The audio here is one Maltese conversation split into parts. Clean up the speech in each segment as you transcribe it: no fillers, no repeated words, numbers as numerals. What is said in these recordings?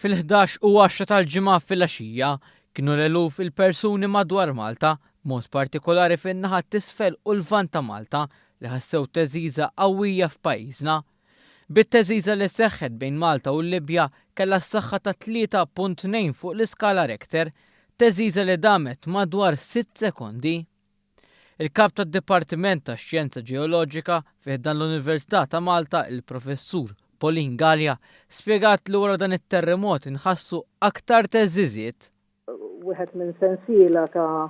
Fil-11 u 10 tal-ġimgħa filgħaxija kienu l-eluf il-persuni madwar Malta, mod partikolari fin-naħa t'isfel u l-lvant ta' Malta li ħassew teżiża qawwija f'pajjiżna. Bit-teżiża li seħħet bejn Malta u l-Libja kellha s-saħħa ta' 3.2 fuq l-iskala Richter, teżiża li damet madwar 6 sekondi. Il-kap tad-Dipartiment tax-Xjenza Ġeoloġika fih dan l-Università ta' Malta, il-Professur Pauline Gallia, spjegat li wara dan it-terremot inħassu aktar teżiżiet. Wieħed minn sensiela ta'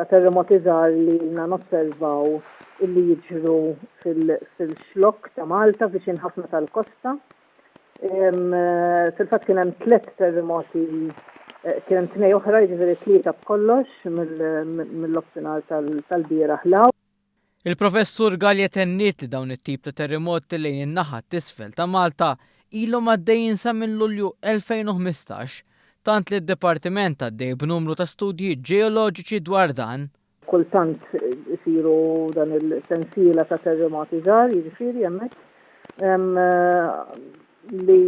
terremoti żgħar li lna nosservaw illi jiġru fil-xlokk ta' Malta viċin ħafna tal-kosta. Fil-fatt kien hemm 3 terremoti, kien hemm 2 oħra, jiġifieri 3 b'kollox mill-offsinar tal-bieraħ law. Il-Professur Gallia tenniet li dawn it-tip ta' terremoti lejn in-naħa t'isfel ta' Malta ilhom għaddejjin sa minn Lulju 2015, tant li d-Dipartiment għaddej b'numru ta' studji ġeoloġiċi dwar dan. Kultant isiru dan il-sensiela ta' terremoti żgħar, jiġifieri hemmhekk li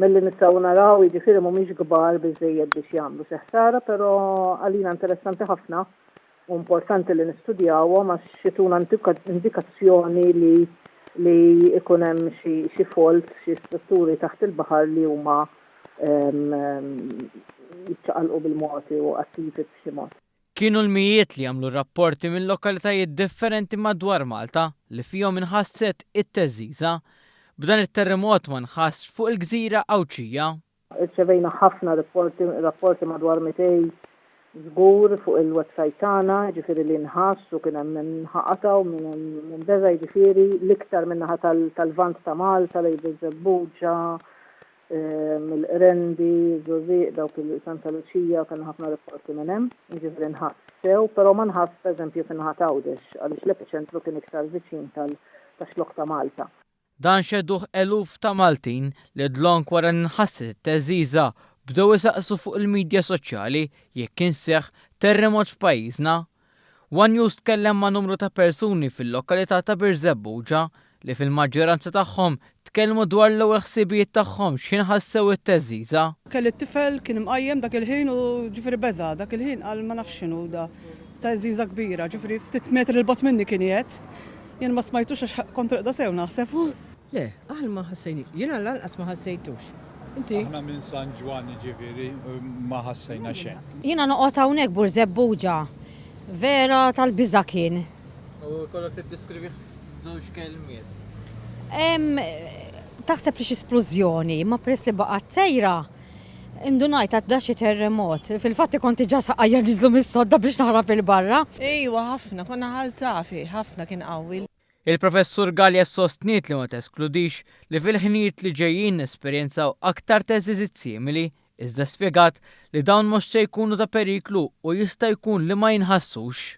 milli nistgħu naraw jiġifieri mhumiex kbar biżżejjed biex jagħmlu xi ħsara, però għalina interessanti ħafna u importanti li nistudjawhom għax jituna indikazzjoni li ikun hemm xi fault, xi strutturi taħt il-baħar li huma jiċċaqalqu bil-moti u attivi b'xi mod. Kienu l-mijiet li jagħmlu rapporti minn lokalitajiet differenti madwar Malta li fihom inħasset it-teżiża. B'dan it-terremot ma nħass fuq il-gżira Awċija. Irċevejna ħafna rapporti madwar 200 żgur fuq il-website tagħna, ġifieri li nħassu kien hemm minn ħaqataw minn Beza, jiġifieri l-iktar min-naħa tal-Lvant ta' Malta lejn Żebbuġa, mill-Qrendi, Żurriq, dawk il-Santa Luċija, kien ħafna rapporti minn hemm, jiġifieri nħassew, però ma nħass pereżempju fin-naħa ta' Għawdex għaliex l-epiċentru kien iktar viċin tax-xlokk ta' Malta. Dan xeduh eluf ta' Maltin li dlonk wara nħasset teżiża bdew isaqsu fuq il-medja soċjali jekk inseħħ terremot f'pajjiżna. One News tkellem ma' numru ta' persuni fil-lokalità ta' Biżebbuġa li fil-maġġoranza tagħhom tkellmu dwar l-ewwel ħsibijiet tagħhom x'inħassew it-teżiża. Kelli t-tifel kien imqajjem dak il-ħin u ġifieri beża dak il-ħin qal ma nafx x'inhu da teżiża kbira, ġifieri ftit metri l bot minni kien qiegħed. Jien ma smajtux għax kont reqda sew naħseb. Le, aħna ma ħassejni, jiena lanqas ma ħassejtux. Inti? Aħna minn San Ġwan ġifieri ma ħassejna xejn. Jiena noqgħod hawnhekk Biżebbuġa, vera tal-biża' kien. U kollok tiddeskrivi f'żewġ kelmiet. Taħseb li xi esplużjoni, ma peress li baqgħet sejra. Indunajt għadda xi terremot. Fil-fatt kont ġa saqajja niżlu mis-sodda biex naħrab il-barra. Ejwa ħafna, konna ħalsafi, ħafna kien qawwi. Il-Professur Gallia sostniet li ma teskludix li fil-ħinijiet li ġejjin nesperjenzaw aktar teżiżiet simili, iżda spjegat li dawn mhux se jkunu ta' periklu u jista' jkun li ma jinħassux.